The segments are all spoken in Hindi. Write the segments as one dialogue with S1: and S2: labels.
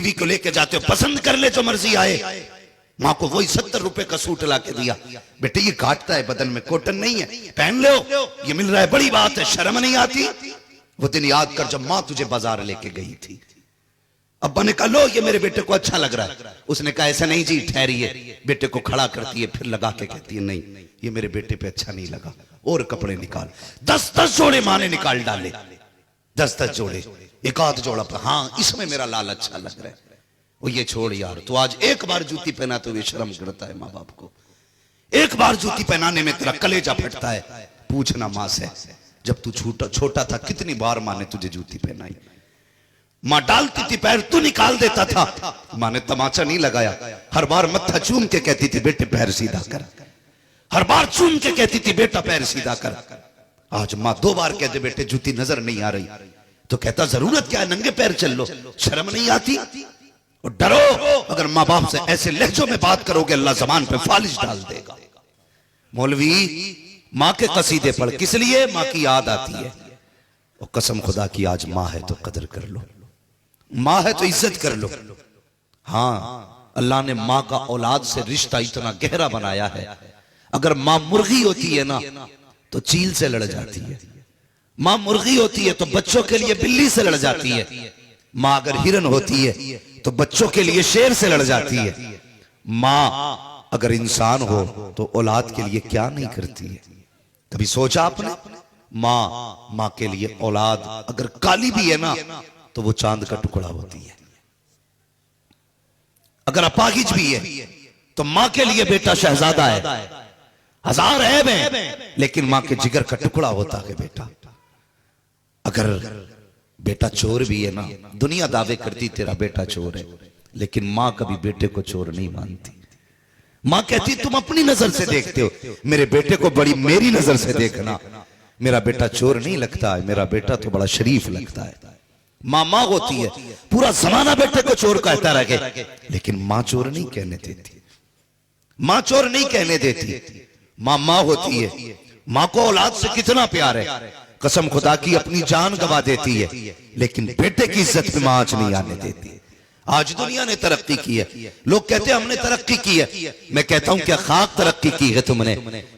S1: बीवी को लेके जाते हो, पसंद कर ले जो मर्जी आए। माँ को वही 70 रुपए का सूट ला के दिया, बेटे ये काटता है बदन में, कॉटन नहीं है, पहन लो, ये मिल रहा है, बड़ी बात है, शर्म नहीं आती। वो दिन याद कर जब माँ तुझे बाजार लेके गई थी। अब्बा ने कहा लो ये मेरे बेटे को अच्छा लग रहा है। उसने कहा ऐसा नहीं जी, ठहरिए। बेटे को खड़ा करती है, फिर लगा के कहती है नहीं ये मेरे बेटे पे अच्छा नहीं लगा, और कपड़े निकाल। 10-10 जोड़े माँ ने निकाल डाले, 10-10 जोड़े, एक आध जोड़ा पर, हाँ इसमें मेरा लाल अच्छा लग रहा है। वो ये छोड़ यार, तो आज एक बार जूती पहना तो ये शर्म करता है माँ बाप को, एक बार जूती पहनाने में तेरा कलेजा फटता है। पूछना माँ से, जब तू छोटा था कितनी बार माँ ने तुझे जूती पहनाई? माँ डालती थी पैर, तू निकाल देता था, माँ ने तमाचा नहीं लगाया। हर बार मत्था चूम के कहती थी बेटे पैर सीधा कर, हर बार चूम के कहती थी बेटा पैर सीधा कर। आज माँ 2 बार कहते बेटे जूती नजर नहीं आ रही, तो कहता जरूरत क्या है, नंगे पैर चल लो, शर्म नहीं आती? और डरो, अगर माँ बाप से ऐसे लहजों में बात करोगे अल्लाह जबान पे फालिश डाल देगा। मौलवी माँ के कसीदे पढ़, किस लिए? माँ की याद आती है। और कसम खुदा की आज माँ है तो कदर कर लो, माँ है तो इज्जत कर लो। हाँ अल्लाह ने माँ का औलाद से रिश्ता इतना गहरा बनाया है। अगर माँ मुर्गी होती है ना तो चील से लड़ जाती है, माँ मुर्गी होती है तो बच्चों के लिए बिल्ली से लड़ जाती है, माँ अगर हिरन होती है तो बच्चों के लिए शेर से लड़ जाती है। माँ अगर इंसान हो तो औलाद के लिए क्या नहीं करती है? कभी सोचा आपने? माँ के लिए औलाद अगर काली भी है ना तो वो चांद का टुकड़ा होती है, अगर अपाहिज भी है तो माँ के लिए बेटा शहजादा है, 1000 ऐब है लेकिन माँ के जिगर का टुकड़ा होता है बेटा। अगर बेटा चोर भी है ना, दुनिया दावे करती तेरा बेटा चोर है, लेकिन माँ कभी बेटे को चोर नहीं मानती। माँ कहती तुम अपनी नजर से देखते हो, मेरे बेटे को बड़ी मेरी नजर से देखना, मेरा बेटा चोर नहीं लगता है, मेरा बेटा तो बड़ा शरीफ लगता है। माँ होती है, पूरा जमाना बेटे को चोर कहता रहे, लेकिन माँ चोर नहीं कहने देती, माँ चोर नहीं कहने देती। माँ होती है, माँ को औलाद से कितना प्यार है, कसम खुदा की अपनी जान गवा देती है, लेकिन बेटे की इज्जत पे माँ आंच नहीं आने देती। आज दुनिया ने तरक्की की है, लोग कहते हैं हमने तरक्की की है, मैं कहता हूं क्या खाक तरक्की की है तुमने?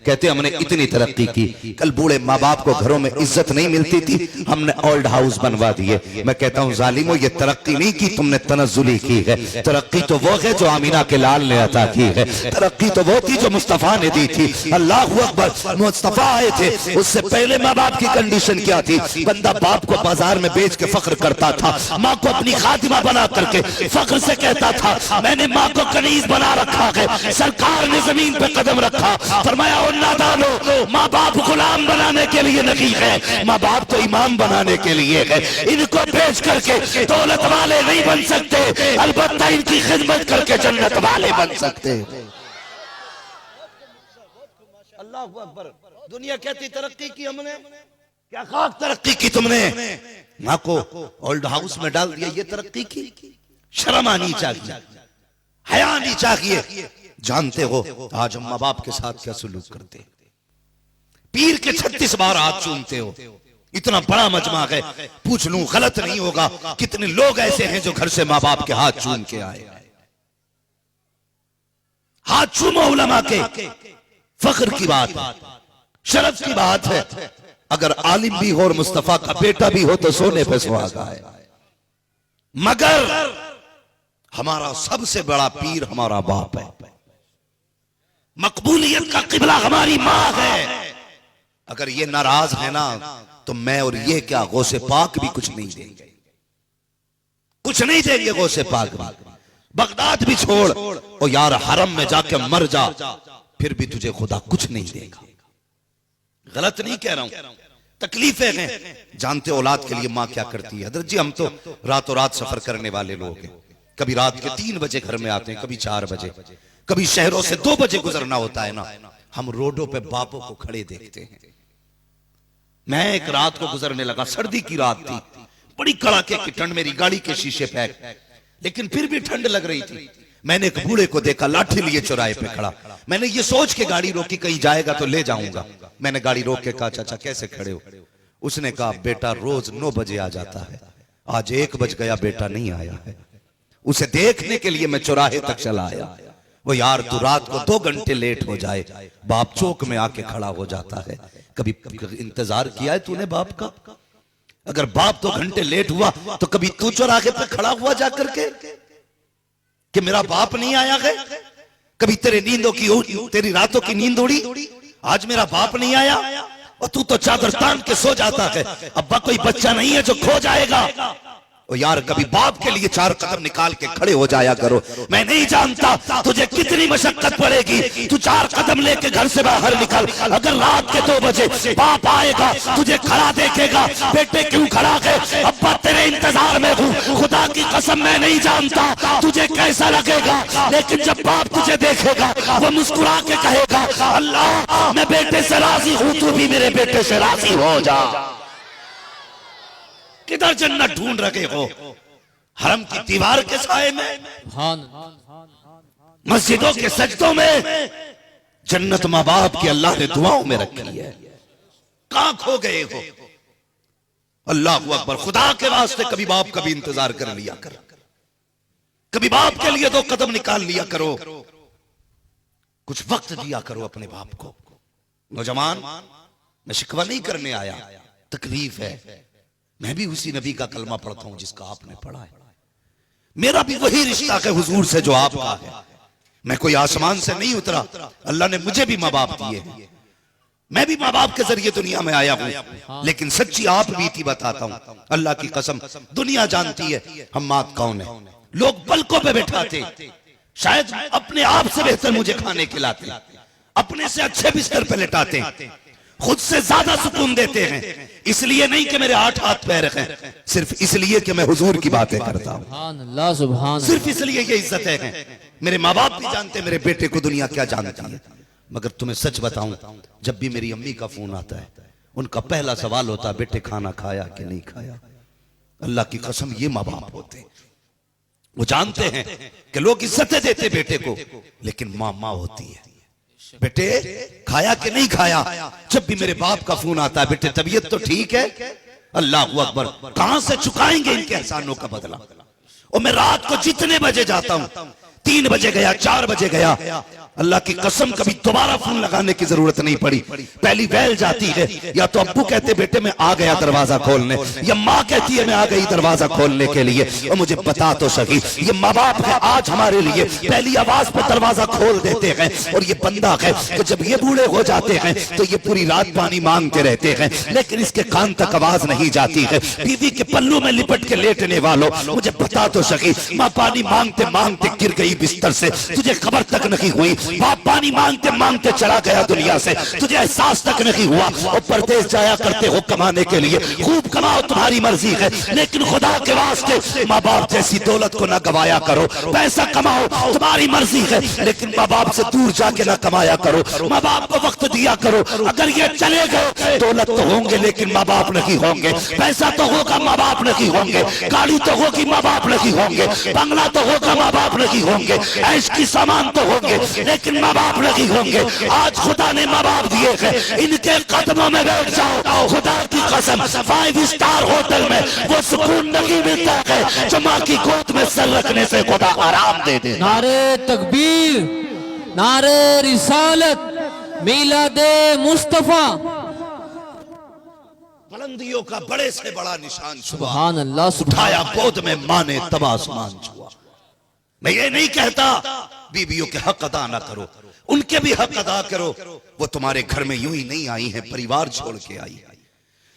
S1: कहते हमने इतनी तरक्की की, कल बूढ़े माँ बाप को घरों में इज्जत नहीं मिलती थी, हमने ओल्ड हाउस बनवा दिए। मैं कहता हूं जालिमो ये तरक्की नहीं की, तुमने तनज़्ज़ुली की है। तरक्की तो वो है जो आमीना के लाल ने अता की है, तरक्की तो वो थी जो मुस्तफा ने दी थी। अल्लाह अकबर, मुस्तफा आए थे, उससे पहले माँ बाप की कंडीशन क्या थी? बंदा बाप को बाजार में बेच के फख्र करता था, माँ को अपनी खातिमा बना करके फख्र से कहता था मैंने माँ को कनीज बना रखा है। सरकार ने जमीन पे कदम रखा, फरमाया ओ नादानो, माँ बाप गुलाम बनाने के लिए नहीं है, माँ बाप तो इमाम बनाने के लिए है। इनको बेच करके दौलत वाले नहीं बन सकते, अलबत्ता इनकी खिदमत करके जन्नत वाले बन सकते। अल्लाह अकबर। दुनिया कहती तरक्की की हमने, क्या खाक तरक्की की तुमने? माँ को ओल्ड हाउस में डाल दिया, ये तरक्की की? शर्म आनी चाहिए, हया आनी चाहिए। जानते हो आज हम माँ बाप के साथ क्या सुलूक करते? पीर के 36 बार हाथ चूमते हो, इतना बड़ा मजमा है, पूछ लूं गलत नहीं होगा कितने लोग ऐसे हैं जो घर से माँ बाप के हाथ चूम के आए। हाथ चूमो उलमा के, फख्र की बात, शरफ की बात है। अगर आलिम भी हो और मुस्तफा का बेटा भी हो तो सोने पे सुहागा है, मगर हमारा सबसे बड़ा पीर हमारा बाप है, मकबूलियत का किबला हमारी माँ है। अगर ये नाराज है ना तो मैं और ये क्या गौसे पाक भी कुछ नहीं देंगे, कुछ नहीं देंगे गौसे पाक भी। बगदाद भी छोड़ और यार हरम में जाके मर जा, फिर भी तुझे खुदा कुछ नहीं देगा। गलत नहीं कह रहा हूं, तकलीफें हैं। जानते औलाद के लिए माँ क्या करती है? हजरत जी हम तो रातों रात सफर करने वाले लोग हैं, कभी रात के 3 बजे घर में आते हैं, कभी 4 बजे, कभी शहरों से 2 बजे गुजरना होता है ना, हम रोडों पे बापों को खड़े देखते हैं। मैं एक रात को गुजरने लगा, सर्दी की रात थी, बड़ी कड़ाके की ठंड, मेरी गाड़ी के शीशे पैक, लेकिन फिर भी ठंड लग रही थी। मैंने एक बूढ़े को देखा लाठी लिए चौराहे पे खड़ा, मैंने ये सोच के गाड़ी रोकी कहीं जाएगा तो ले जाऊंगा। मैंने गाड़ी रोक के कहा चाचा कैसे खड़े हो? उसने कहा बेटा रोज 9 बजे आ जाता है, आज 1 बज गया बेटा नहीं आया है। उसे देखने के लिए मैं चौराहे तक चला आया। वो यार तू रात को 2 घंटे लेट हो जाए, बाप चौक में आके खड़ा हो जाता है। कभी इंतजार किया है तूने बाप का? अगर बाप 2 घंटे लेट हुआ तो कभी तू चौराहे पे खड़ा हुआ जाकर के कि मेरा बाप नहीं आया है? कभी तेरी रातों की नींद उड़ी, आज मेरा बाप नहीं आया, और तू तो चादर तान के सो जाता है। अब्बा कोई बच्चा नहीं है जो खो जाएगा। ओ यार कभी बाप के लिए 4 कदम निकाल के खड़े हो जाया करो। मैं नहीं जानता तुझे कितनी मशक्कत पड़ेगी, तू 4 कदम लेके घर से बाहर निकल। अगर रात के 2 बजे बाप आएगा, तुझे खड़ा देखेगा, बेटे क्यों खड़ा है? अब्बा तेरे इंतजार में हूँ, खुदा की कसम मैं नहीं जानता तुझे कैसा लगेगा, लेकिन जब बाप तुझे देखेगा वो मुस्कुरा के कहेगा, अल्लाह मैं बेटे से राजी हूँ, तू भी मेरे बेटे से राजी हो जा। किधर जन्नत ढूंढ रहे हो? हरम की दीवार के साए में, मस्जिदों के सजदों में? जन्नत माँ बाप की अल्लाह ने दुआओं में रखी है। कहां खो गए हो? अल्लाह अकबर। खुदा के वास्ते कभी बाप का भी इंतजार कर लिया कर, कभी बाप के लिए 2 कदम निकाल लिया करो, कुछ वक्त दिया करो अपने बाप को। नौजवान, मैं शिकवा नहीं करने आया, तकलीफ है। मैं भी उसी नबी का कलमा पढ़ता हूं जिसका आपने पढ़ा है। मेरा भी वही रिश्ता है हुजूर से जो आपका है। मैं कोई आसमान से नहीं उतरा, अल्लाह ने मुझे भी माँ बाप दिए हैं। मैं भी माँ बाप के जरिए दुनिया में आया हूं, लेकिन सच्ची आप बीती बताता हूं। अल्लाह की कसम, दुनिया जानती है हम मात कौन है। लोग पलकों पे बैठाते, शायद अपने आप से बेहतर मुझे खाने खिलाते, अपने से अच्छे बिस्तर पे लेटाते, खुद से ज्यादा सुकून देते हैं। इसलिए नहीं कि मेरे 8 हाथ पैर हैं, सिर्फ इसलिए कि मैं हुजूर की बातें करता हूं। सिर्फ इसलिए ये इज्जत है। मेरे माँ बाप भी जानते मेरे बेटे को दुनिया क्या जानती है। मगर तुम्हें सच बताऊं, जब भी मेरी अम्मी का फोन आता है, उनका पहला सवाल होता है, बेटे खाना खाया कि नहीं खाया। अल्लाह की कसम, ये माँ बाप होते, वो जानते हैं कि लोग इज्जतें देते बेटे को, लेकिन माँ माँ होती है। बेटे खाया कि नहीं खाया? जब भी मेरे बाप का फोन आता है, बेटे तबीयत तो ठीक है? अल्लाह अकबर। कहां से चुकाएंगे इनके एहसानों का बदला? और मैं रात को जितने बजे जाता हूं, 3 बजे गया, 4 बजे गया, अल्लाह की कसम कभी दोबारा फोन लगाने की जरूरत नहीं पड़ी। पहली बैल जाती है, या तो अब्बू कहते बेटे मैं आ गया दरवाजा खोलने, या माँ कहती है मैं आ गई दरवाजा खोलने के लिए। और मुझे बता तो सही, ये माँ बाप है आज हमारे लिए, पहली आवाज पे दरवाजा खोल देते हैं। और ये बंदा है कि जब ये बूढ़े हो जाते हैं तो ये पूरी रात पानी मांगते रहते हैं, लेकिन इसके कान तक आवाज नहीं जाती है। बीवी के पल्लू में लिपट के लेटने वालों, मुझे बता तो सही, माँ पानी मांगते मांगते गिर गई बिस्तर से, तुझे खबर तक नहीं हुई। बाप पानी मांगते मांगते चला गया दुनिया से, तुझे एहसास तक नहीं हुआ। और परदेश जाया करते हो कमाने के लिए, खूब कमाओ तुम्हारी मर्जी है, लेकिन खुदा के वास्ते माँ बाप जैसी दौलत को ना गवाया करो। पैसा कमाओ तुम्हारी मर्जी है, लेकिन माँ बाप से दूर जाके ना कमाया करो। माँ बाप को वक्त दिया करो। अगर ये चले गए, दौलत तो होंगे लेकिन माँ बाप नहीं होंगे, पैसा तो होगा माँ बाप नहीं होंगे, गाड़ी तो होगी माँ बाप नहीं होंगे, बंगला तो होगा माँ बाप नहीं होंगे, ऐश की सामान तो होंगे, लेकिन माँ बाप नहीं होंगे। आज खुदा ने माँ बाप दिए हैं, इनके कदमों में बैठ जाओ। खुदा की कसम, 5 स्टार होटल में वो सुकून नहीं मिलता है जो माँ की गोद में सर रखने से खुदा आराम दे दे।
S2: नारे तकबीर, नारे रिसालत, मिलादे मुस्तफा।
S1: बुलंदियों का बड़े से बड़ा निशान
S2: सुभान अल्लाह।
S1: उठाया गोद में माँ ने तब आसमान छुआ। मैं ये नहीं कहता बीवियों के हक अदा ना करो, उनके भी हक अदा करो। वो तुम्हारे घर में यूं ही नहीं आई है, परिवार छोड़ के आई है,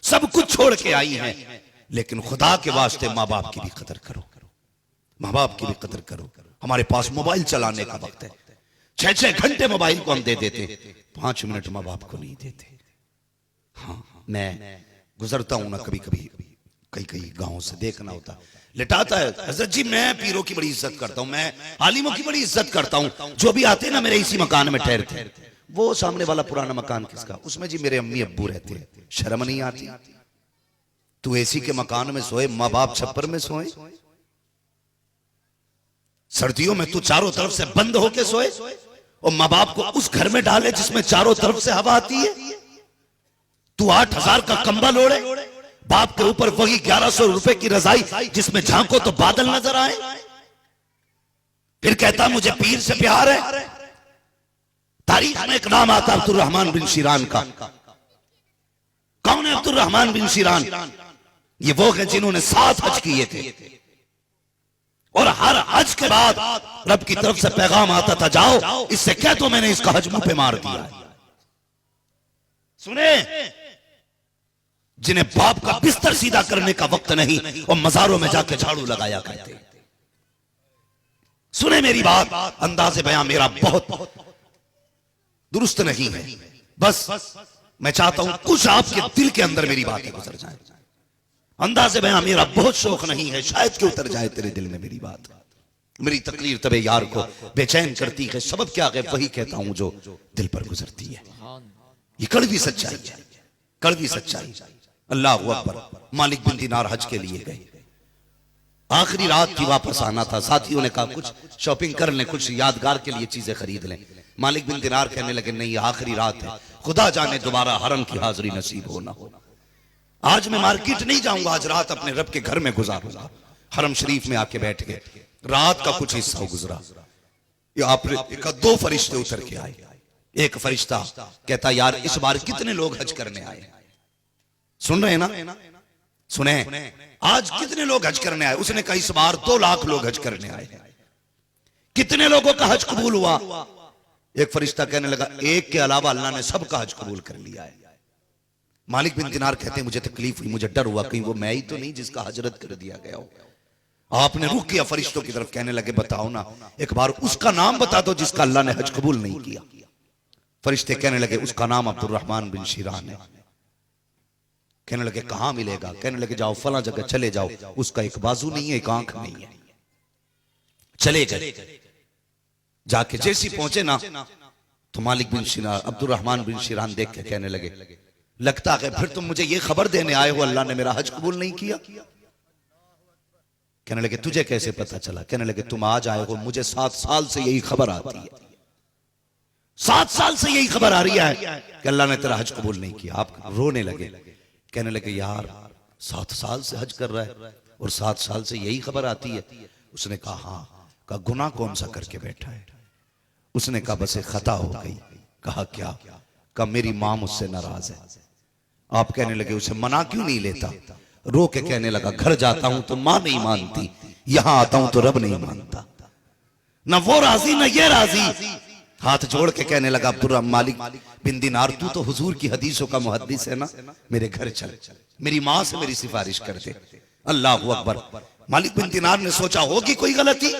S1: सब कुछ छोड़ के आई है, लेकिन खुदा के वास्ते माँ बाप की भी कदर करो, माँ बाप की भी कदर करो। हमारे पास मोबाइल चलाने का वक्त है, 6-6 घंटे मोबाइल को हम दे देते, 5 मिनट माँ बाप को नहीं देते। हाँ, मैं गुजरता हूं ना कभी कभी, कई गांवों से देखना होता, लिटाता है, हजरत जी मैं पीरों की बड़ी इज्जत करता हूं, मैं आलिमों की बड़ी इज्जत करता हूं, जो भी आते ना मेरे इसी मकान में ठहरते। वो सामने वाला पुराना मकान किसका? उसमें जी मेरे अम्मी अब्बू रहते हैं। शर्म नहीं आती? तू एसी के मकान में सोए, माँ बाप छप्पर में सोए। सर्दियों में तू चारों तरफ से बंद होके सोए, और माँ बाप को उस घर में डाले जिसमें चारों तरफ से हवा आती है। तू 8,000 का कंबल ओढ़े, बाप के ऊपर वही 1100 रुपए की रजाई जिसमें झांको तो बादल नजर आए। फिर कहता मुझे पीर से प्यार है। तारीख में एक नाम आता अब्दुल रहमान बिन शिरान का। कौन है अब्दुल रहमान बिन शिरान? ये वो है जिन्होंने 7 हज किए थे और हर हज के बाद रब की तरफ से पैगाम आता था, जाओ इससे कह दो मैंने इसका हज मुंह पे मार दिया। सुने, जिन्हें बाप का बिस्तर सीधा करने का वक्त नहीं और मजारों में जाके झाड़ू लगाया करते। सुने मेरी बात, अंदाज़े बयां मेरा बहुत दुरुस्त नहीं है, बस मैं चाहता हूं कुछ आपके दिल के अंदर मेरी बातें गुजर जाए। अंदाज़े बयां मेरा बहुत शौक नहीं है, शायद कि उतर जाए तेरे दिल में मेरी बात। मेरी तकरीर तबे यार को बेचैन करती है, सबब क्या है वही कहता हूं जो दिल पर गुजरती है। ये कड़वी सच्चाई है, कड़वी सच्चाई। अल्लाह अकबर। मालिक बिन दिनार हज के लिए गए, आखिरी रात की वापस आना था। साथियों ने कहा कुछ शॉपिंग कर लें, कुछ यादगार के लिए चीजें खरीद लें। मालिक बिन दिनार कहने लगे नहीं, आखिरी रात है, खुदा जाने दोबारा हरम की हाजिरी नसीब हो ना हो। आज मैं मार्केट नहीं जाऊंगा, आज रात अपने रब के घर में गुजारूंगा। हरम शरीफ में आके बैठ गए, रात का कुछ हिस्सा गुजरा। आप 2 फरिश्ते उतर के आए। एक फरिश्ता कहता यार इस बार कितने लोग हज करने आए? सुन रहे हैं ना? सुने, आज कितने लोग हज करने आए? उसने कहा इस बार 2 लाख लोग हज करने आए। कितने लोगों का हज कबूल हुआ? एक फरिश्ता कहने लगा एक के अलावा अल्लाह ने सबका हज कबूल कर लिया है। मालिक बिन दिनार कहते हैं मुझे तकलीफ हुई, मुझे डर हुआ कहीं वो मैं ही तो नहीं जिसका हजरत कर दिया गया हो। आपने रुख किया फरिश्तों की तरफ, कहने लगे बताओ ना एक बार उसका नाम बता दो जिसका अल्लाह ने हज कबूल नहीं किया। फरिश्ते कहने लगे उसका नाम अब्दुल रहमान बिन शिरान है। कहने लगे कहां मिलेगा? कहने लगे जाओ फला जगह चले जाओ, उसका एक बाजू नहीं है, एक आंख नहीं है। चले गए, जाके जैसी पहुंचे ना तो मालिक बिन शिरान अब्दुल रहमान बिन शिरान देख के कहने लगे लगता है फिर तुम मुझे ये खबर देने आए हो अल्लाह ने मेरा हज कबूल नहीं किया। कहने लगे तुझे कैसे पता चला? कहने लगे तुम आज आए हो, मुझे 7 साल से यही खबर आती है, 7 साल से यही खबर आ रही है कि अल्लाह ने तेरा हज कबूल नहीं किया। आप रोने लगे, कहने लगे यार 7 साल से हज कर रहा है और 7 साल से यही खबर आती है। उसने कहा हाँ। कहा गुनाह कौन सा करके बैठा है? उसने कहा बस एक खता हो गई। कहा क्या? कहा मेरी मां मुझसे नाराज है। आप कहने लगे उसे मना क्यों नहीं लेता? रो के कहने लगा घर जाता हूं तो मां नहीं मानती, यहां आता हूं तो रब नहीं मानता, ना वो राजी ना ये राजी। हाथ जोड़ के कहने लगा अब्दुल मालिक बिन दिनार तू तो हुजूर की हदीसों का मुहद्दिस है ना, मेरे घर चल, मेरी मां से मेरी सिफारिश कर दे। अल्लाह अकबर। मालिक बिन दिनार ने सोचा होगी कोई गलती।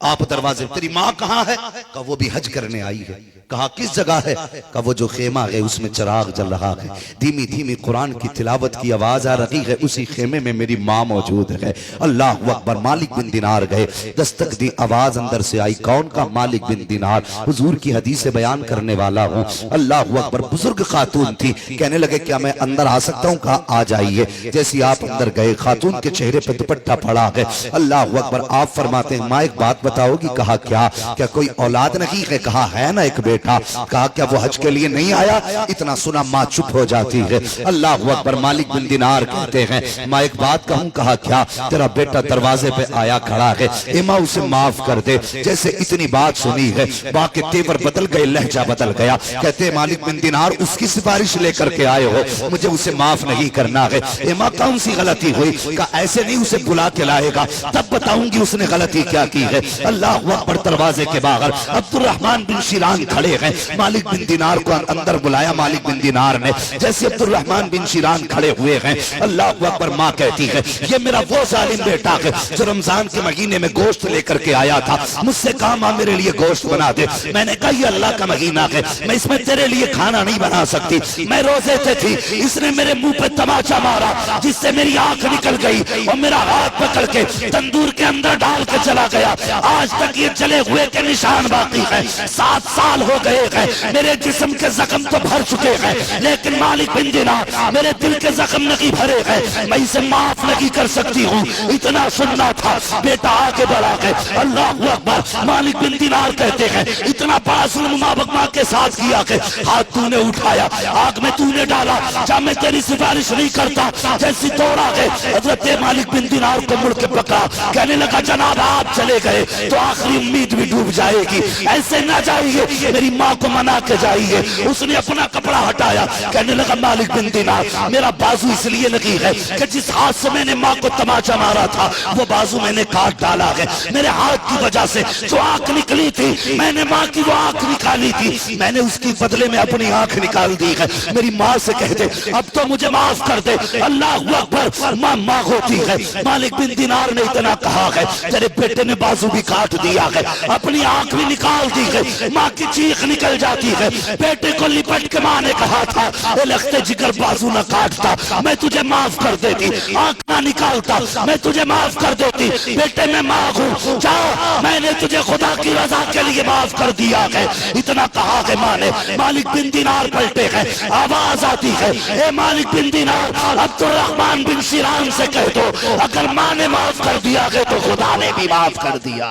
S1: आप दरवाजे, तेरी मां कहां है? कहा वो भी हज करने आई है। कहा किस जगह है? कहा वो जो खेमा है उसमें चिराग जल रहा है, धीमी धीमी कुरान की तिलावत की आवाज आ रही है, उसी खेमे में मेरी मां मौजूद है। अल्लाह अकबर। मालिक बिन दिनार गए, दस्तक दी, आवाज अंदर से आई, कौन का? मालिक बिन दिनार, हुजूर की हदीसें बयान करने वाला हूँ। अल्लाह अकबर। बुजुर्ग खातून थी, कहने लगे क्या मैं अंदर आ सकता हूँ? कहा आ जाइए। जैसे आप अंदर गए खातून के चेहरे पर दुपट्टा पड़ा है। अल्लाह अकबर। आप फरमाते हैं माँ एक बात बताओगी? कहा क्या? क्या कोई औलाद नहीं है? कहा है ना एक बेटा। कहा क्या वो हज के लिए नहीं आया? इतना सुना माँ चुप हो जाती है। अल्लाह अकबर। मालिक बिन दिनार कहते हैं माँ एक बात कहूं? कहा क्या? तेरा बेटा दरवाजे पे आया खड़ा है, इमा उसे माफ कर दे। जैसे इतनी बात सुनी है बाकी तेवर बदल गए, लहजा बदल गया। कहते मालिक बिन दिनार उसकी सिफारिश लेकर के आए हो, मुझे उसे माफ नहीं करना है। इमा कौन सी गलती हुई? कहा ऐसे नहीं, उसे बुला के लाएगा तब बताऊंगी उसने गलती क्या की है। अल्लाह अकबर। दरवाजे के बाहर अब्दुल रहमान बिन शिरान खड़े हैं। मालिक बिन दिनार को अंदर बुलाया मालिक बिन दिनार ने। जैसे अब्दुल रहमान बिन शिरान खड़े हुए हैं, अल्लाह अकबर। माँ कहती है ये मेरा वो जालिम बेटा है जो रमजान के महीने में गोश्त लेकर के आया था, मुझसे कहा माँ मेरे लिए गोश्त बना दे। मैंने कहा ये अल्लाह का महीना है, मैं इसमें तेरे लिए खाना नहीं बना सकती, मैं रोजे से थी। इसने मेरे मुंह पे तमाचा मारा जिससे मेरी आंख निकल गई और मेरा हाथ पकड़ के तंदूर के अंदर डाल के चला गया। आज तक ये जले हुए के निशान बाकी है। 7 साल हो गए हैं, मेरे जिस्म के जख्म तो भर चुके हैं, लेकिन मालिक बिन दिनार मेरे दिल के जख्म नहीं भरे हैं, मैं इसे माफ नहीं कर सकती हूँ। इतना सुनना था, बेटा आगे बढ़ा है। अल्लाह अकबर। मालिक बिन दिनार कहते हैं इतना बड़ा जुल्म माँ के साथ किया कि हाथ तूने उठाया, आग में तूने डाला, जब मैं तेरी सिफारिश नहीं करता जैसी तोड़ा है। हजरत मालिक बिन दिनार को मुड़ के पकड़ा, कहने लगा जनाब आप चले गए, तो आखिरी उम्मीद भी डूब जाएगी। ऐसे ना जाइए, मेरी माँ को मना के जाइए। उसने अपना कपड़ा हटाया, कहने लगा मालिक बिन दिनार, मेरा बाजू इसलिए लगी है कि जिस हाथ से मैंने माँ को तमाचा मारा था वो बाजू मैंने काट डाला है। मेरे हाथ की वजह से जो आंख निकली थी, मैंने माँ की वो आंख निकाली थी, मैंने उसकी बदले में अपनी आंख निकाल दी है। मेरी माँ से कह दे अब तो मुझे माफ कर दे। अल्लाह अकबर, माँ माँ होती है। मालिक बिन दिनार ने इतना कहा है, तेरे बेटे ने बाजू भी काट दिया है, अपनी आंख भी निकाल दी है। माँ की चीख निकल जाती है। बेटे को लिपट के माँ ने कहा था, लगते जिगर बाजू न काटता, मैं तुझे माफ कर देती। आंख ना निकालता, मैं तुझे माफ कर देती। बेटे मैं माँ हूँ, जा, मैंने तुझे खुदा की रजा के लिए माफ कर दिया है। इतना कहा है माँ ने। मालिक बिन दिनार पलटे हैं, आवाज आती है, ए मालिक बिन दिनार, अब्दुर्रहमान बिन सिरान से कह दो अगर माँ ने माफ कर दिया है तो खुदा ने भी माफ कर दिया।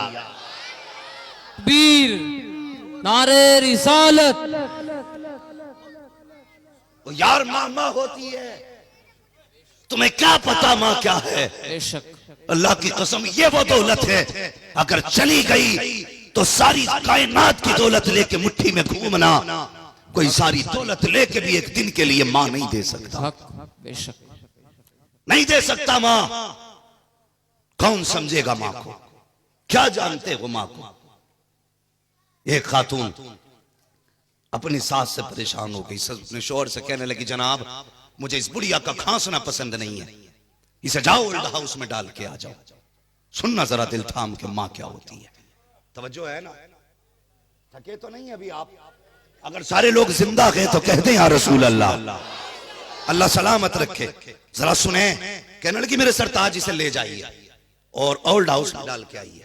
S2: तकबीर, नारे रिसालत।
S1: यार माँ माँ होती है, तुम्हें क्या पता माँ क्या है।
S2: बेशक
S1: अल्लाह की कसम ये वो दौलत है, अगर चली गई तो सारी कायनात की दौलत लेके मुट्ठी में घूमना, कोई सारी दौलत लेके भी एक दिन के लिए माँ नहीं दे सकता।
S2: हक, बेशक
S1: नहीं दे सकता माँ। कौन समझेगा माँ को? क्या जानते हो माँ को? एक खातून अपनी सास से परेशान हो गई, अपने शोहर से कहने लगी जनाब मुझे इस बुढ़िया का खांसना पसंद नहीं है, इसे जाओ ओल्ड हाउस में डाल के आ जाओ। सुनना जरा दिल थाम के माँ क्या होती है। तवज्जो है ना? थके तो नहीं अभी आप? अगर सारे लोग जिंदा गए तो कहते हैं या रसूल अल्लाह, अल्लाह सलामत रखे। जरा सुने, कहने लगी मेरे सरताज इसे ले जाइए और ओल्ड हाउस में डाल के आइए।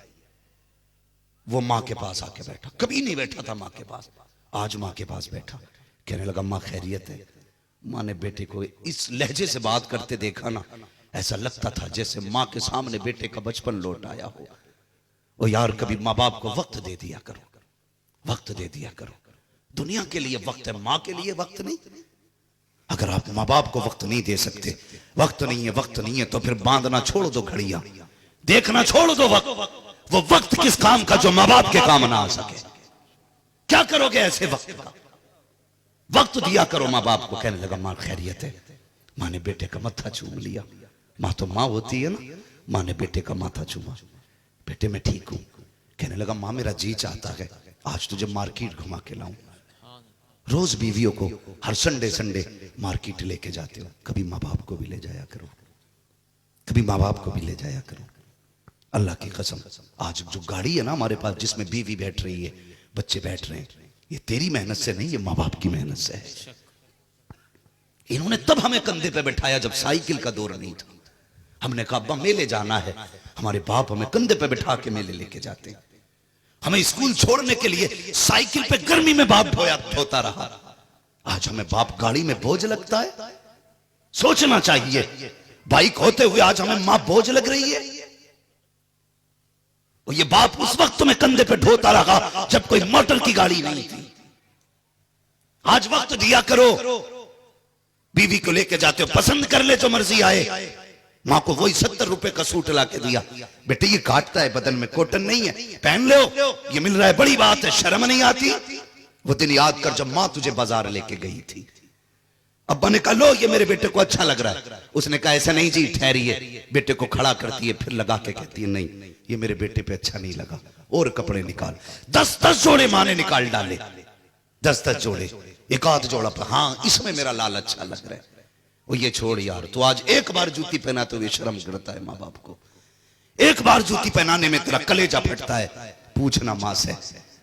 S1: वो माँ के पास आके बैठा, कभी नहीं बैठा था माँ के पास, आज माँ के पास बैठा। कहने लगा माँ खैरियत है? माँ ने बेटे को इस लहजे से बात करते देखा ना, ऐसा लगता था जैसे माँ के सामने बेटे का बचपन लौट आया हो। ओ यार कभी माँ बाप को वक्त दे दिया करो, वक्त दे दिया करो। दुनिया के लिए वक्त है, माँ के लिए वक्त नहीं। अगर आप माँ बाप को वक्त नहीं दे सकते, वक्त नहीं है, वक्त नहीं है, तो फिर बांधना छोड़ दो घड़ियां, देखना छोड़ दो वक्त। वो वक्त किस काम का जो माँ बाप के काम ना आ सके। क्या करोगे ऐसे वक्त का? वक्त दिया करो माँ बाप को। कहने लगा माँ खैरियत है? माँ ने बेटे का माथा चूम लिया। माँ तो माँ होती है ना। माँ ने बेटे का माथा चूमा, बेटे मैं ठीक हूं। कहने लगा माँ मेरा जी चाहता है आज तुझे मार्केट घुमा के लाऊं। रोज बीवियों को हर संडे संडे मार्केट लेके जाते हो, कभी माँ बाप को भी ले जाया करो, कभी माँ बाप को भी ले जाया करो। अल्लाह की कसम आज जो गाड़ी है ना हमारे पास, जिसमें बीवी बैठ रही है, बच्चे बैठ रहे हैं, ये तेरी मेहनत से नहीं, ये माँ बाप की मेहनत से है। इन्होंने तब हमें कंधे पे बैठाया जब साइकिल का दौर नहीं था। हमने कहा अब्बा मेले जाना है, हमारे बाप हमें कंधे पे बैठा के मेले लेके जाते हैं। हमें स्कूल छोड़ने के लिए साइकिल पे गर्मी में बाप ढोता रहा। आज हमें बाप गाड़ी में बोझ लगता है। सोचना चाहिए, बाइक होते हुए आज हमें मां बोझ लग रही है। और ये बाप उस वक्त में कंधे पे ढोता रहा जब कोई मोटर की गाड़ी नहीं थी। आज वक्त दिया करो। बीवी को लेके जाते हो, पसंद कर ले जो मर्जी आए। माँ को वही 70 रुपए का सूट ला के दिया, बेटे ये काटता है बदन में, कॉटन नहीं है, पहन लो, ये मिल रहा है, बड़ी बात है, शर्म नहीं आती? वो दिन याद कर जब माँ तुझे बाजार लेके गई थी। अब्बा ने कहा लो ये मेरे बेटे को अच्छा लग रहा है। उसने कहा ऐसा नहीं जी, ठहरिए। बेटे को खड़ा करती है, फिर लगा के कहती है नहीं ये मेरे बेटे पे अच्छा नहीं लगा, और कपड़े निकाल। 10-10 जोड़े माँ ने निकाल डाले, 10-10 जोड़े। एक आध जोड़ा पर हाँ इसमें मेरा लाल अच्छा लग रहा है। वो ये छोड़ यार, तो आज एक बार जूती पहना तो ये शर्म करता है माँ बाप को। एक बार जूती पहनाने में तेरा कलेजा फटता है। पूछना माँ से,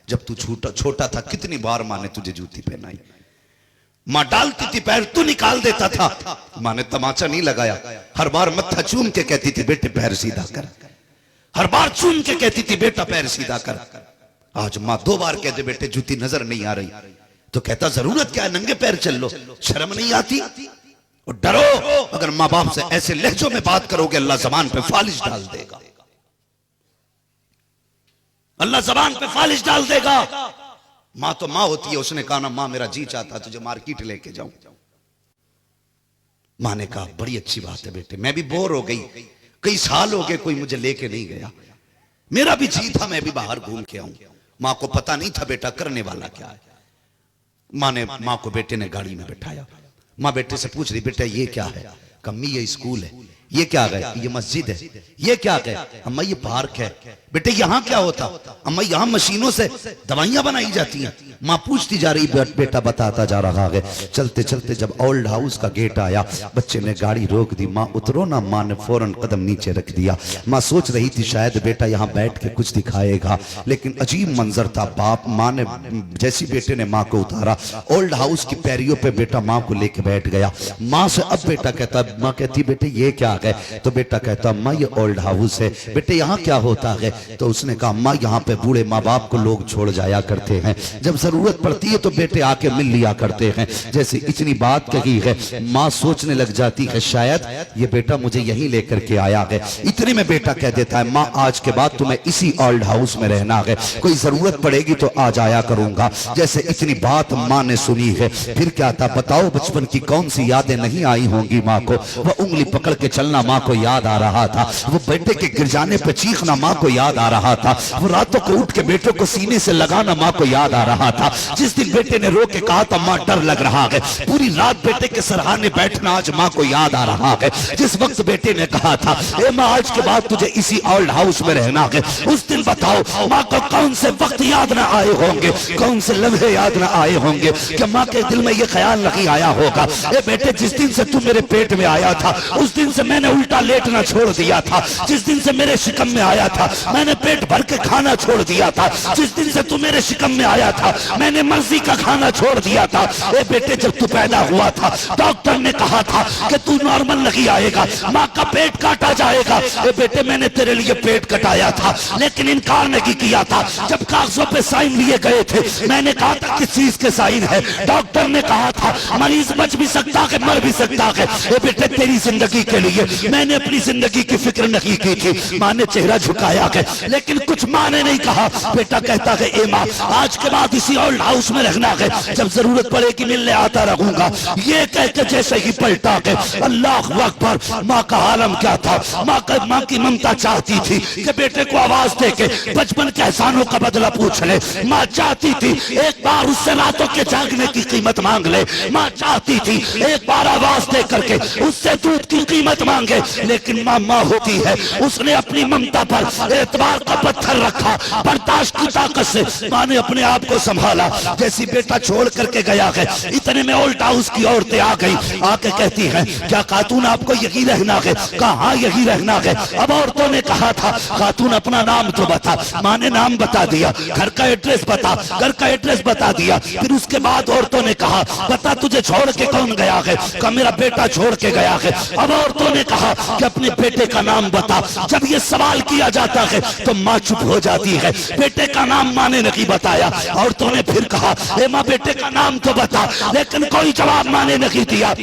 S1: जब तू छोटा था कितनी बार माँ ने तुझे जूती पहनाई? माँ डालती थी पैर, तू निकाल देता था। माँ ने तमाचा नहीं लगाया, हर बार मत्था चूम के कहती थी बेटे पैर सीधा कर। हर बार चूम के कहती थी बेटा पैर सीधा कर। आज माँ 2 बार कहते बेटे जूती नजर नहीं आ रही, तो कहता जरूरत क्या है, नंगे पैर चल लो, शर्म नहीं आती? और डरो, अगर माँ बाप से ऐसे लहजों में बात करोगे अल्लाह जबान पे फालिश डाल देगा। अल्लाह जबान पे फालिश डाल देगा। माँ तो माँ होती है। उसने कहा ना माँ मेरा जी चाहता तुझे मार्केट लेके जाऊं। माँ ने कहा बड़ी अच्छी बात है बेटे, मैं भी बोर हो गई, कई साल हो गए कोई मुझे लेके नहीं गया, मेरा भी जी था मैं भी बाहर घूम के आऊं। माँ को पता नहीं था बेटा करने वाला क्या है। माँ को बेटे ने गाड़ी में बैठाया। माँ बेटे से पूछ रही, बेटा ये क्या है? कम्मी ये स्कूल है। ये क्या गए? ये मस्जिद है। ये क्या गए? अम्मा ये पार्क है। बेटे यहाँ क्या होता? अम्मा यहाँ मशीनों से दवाइयां बनाई जाती हैं। माँ पूछती जा रही, बेटा बताता जा रहा है। चलते चलते जब ओल्ड हाउस का गेट आया, बच्चे ने गाड़ी रोक दी। माँ उतरो ना। माँ ने फौरन कदम नीचे रख दिया। माँ सोच रही थी शायद बेटा यहाँ बैठ के कुछ दिखाएगा, लेकिन अजीब मंजर था। माँ ने जैसी बेटे ने माँ को उतारा, ओल्ड हाउस की पैरियों पे बेटा माँ को लेके बैठ गया। माँ से अब बेटा कहता, माँ कहती बेटे ये क्या है? तो बेटा कहता अम्मा ये ओल्ड हाउस है। बेटे यहाँ क्या होता है? तो उसने कहा अम्मा यहाँ पे बूढ़े माँ बाप को लोग छोड़ जाया करते हैं, जब जरूरत पड़ती है तो बेटे आके मिल लिया करते हैं। जैसे इतनी बात कही है, माँ सोचने लग जाती है शायद ये बेटा मुझे यहीं लेकर के आया है। इतने में बेटा कह देता है माँ आज के बाद तुम्हें इसी ओल्ड हाउस में रहना है, कोई जरूरत पड़ेगी तो आ जाया करूंगा। जैसे इतनी बात माँ ने सुनी है, फिर क्या था बताओ? बचपन की कौन सी यादें नहीं आई होंगी माँ को? वह उंगली पकड़ के चलना माँ को याद आ रहा था। वो बेटे के गिर जाने पे चीखना माँ को याद आ रहा था। वो रातों को उठ के बेटे को सीने से लगाना माँ को याद आ रहा था। जिस दिन बेटे ने रो के कहा था माँ डर लग रहा है, पूरी रात बेटे के सरहाने बैठना आज माँ को याद आ रहा है। जिस वक्त बेटे ने कहा था ए माँ आज के बाद तुझे इसी ओल्ड हाउस में रहना है, उस दिन बताओ माँ को कौन से वक्त याद ना आए होंगे, कौन से लम्हे याद ना आए होंगे कि माँ के दिल में ये ख्याल नहीं आया होगा ए बेटे जिस दिन से तू मेरे पेट में आया था उस दिन से मैंने उल्टा लेटना छोड़ दिया था। जिस दिन से मेरे शिकम में आया था मैंने पेट भर के खाना छोड़ दिया था। जिस दिन से तू मेरे शिकम में आया था मैंने मर्जी का खाना छोड़ दिया था। ए बेटे जब तू पैदा हुआ था डॉक्टर ने कहा था कि तू नॉर्मल नहीं आएगा, माँ का पेट काटा जाएगा। ए बेटे मैंने तेरे लिए पेट कटाया था लेकिन इनकार नहीं किया था। जब कागजों पे साइन लिए गए थे मैंने कहा था किस चीज के साइन है? डॉक्टर ने कहा था मरीज बच भी सकता है मर भी सकता है। ए बेटे तेरी जिंदगी के लिए मैंने अपनी जिंदगी की फिक्र नहीं की थी। माँ ने चेहरा झुकाया है लेकिन कुछ माँ ने नहीं कहा। बेटा कहता है ए माँ आज के बाद इसी ओल्ड हाउस में रहना है, जब जरूरत पड़ेगी मिलने आता रहूंगा। ये कहकर जैसे ही पलटा के अल्लाह अकबर, माँ का आलम क्या था? माँ की ममता चाहती थी कि बेटे को आवाज दे के बचपन के एहसानों का बदला पूछ ले। माँ चाहती थी एक बार उससे रातों के जागने की कीमत मांग ले। माँ चाहती थी एक बार आवाज दे करके उससे दूध की कीमत मांगे। लेकिन माँ होती है, उसने अपनी ममता पर एतबार का पत्थर रखा, बर्दाश्त की ताकत से माँ ने अपने आप को संभाला। जैसी बेटा छोड़ करके गया है इतने में ओल्ड हाउस की औरतें आ गई, आके कहती हैं क्या खातून आपको यही रहना है? कहाँ यही रहना है? अब औरतों ने कहा था खातून अपना नाम तो बता। माँ ने नाम बता दिया, घर का एड्रेस बता, घर का एड्रेस बता दिया। फिर उसके बाद औरतों ने कहा बता तुझे छोड़ के कौन गया है? कहा मेरा बेटा छोड़ के गया है। अब औरतों ने कहा कि अपने बेटे का नाम बता। जब ये सवाल किया जाता है तो माँ चुप हो जाती है। बेटे का नाम माँ ने नहीं बताया। औरतों ने फिर कहा ए माँ बेटे का नाम तो बता, लेकिन कोई जवाब माँ ने नहीं दिया।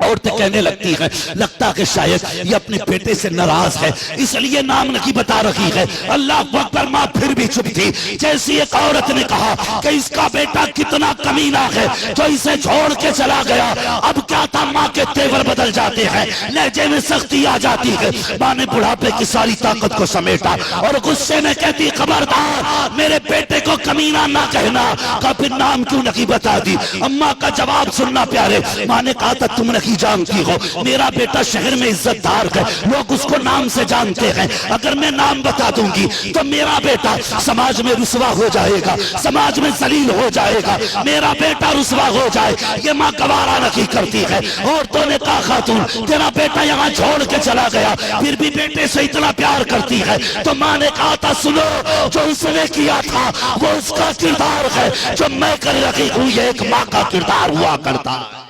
S1: औरतें कहने लगती हैं लगता है शायद ये अपने बेटे से नाराज है इसलिए नाम नहीं बता रही है। अल्लाह अकबर, माँ फिर भी चुप थी। जैसी एक औरत ने कहा कि इसका बेटा कितना कमीना है जो इसे छोड़ के चला गया। अब क्या था माँ के तेवर बदल जाते हैं, लहजे में सख्ती आ जाती है। माँ ने बुढ़ापे की सारी ताकत को समेटा और गुस्से में कहती खबरदार मेरे बेटे को कमीना ना कहना। का फिर नाम क्यों नहीं बता दी? अम्मा का जवाब सुनना प्यारे। माँ ने कहा था तुम नहीं जानती हो मेरा बेटा शहर में इज्जतदार है, लोग उसको नाम से जानते हैं। अगर मैं नाम बता दूंगी तो मेरा बेटा समाज में रुसवा हो जाएगा, समाज में जलील हो जाएगा, मेरा बेटा रुसवा हो जाए। ये माँ गवारा नहीं करती है। औरतों ने कहा खातून तेरा बेटा यहाँ छोड़ के चला गया फिर भी बेटे से इतना प्यार करती है। तो माँ ने कहा था सुनो जो उसने किया था वो उसका किरदार है, जो मैं कर रही हूँ ये एक माँ का किरदार हुआ करता है।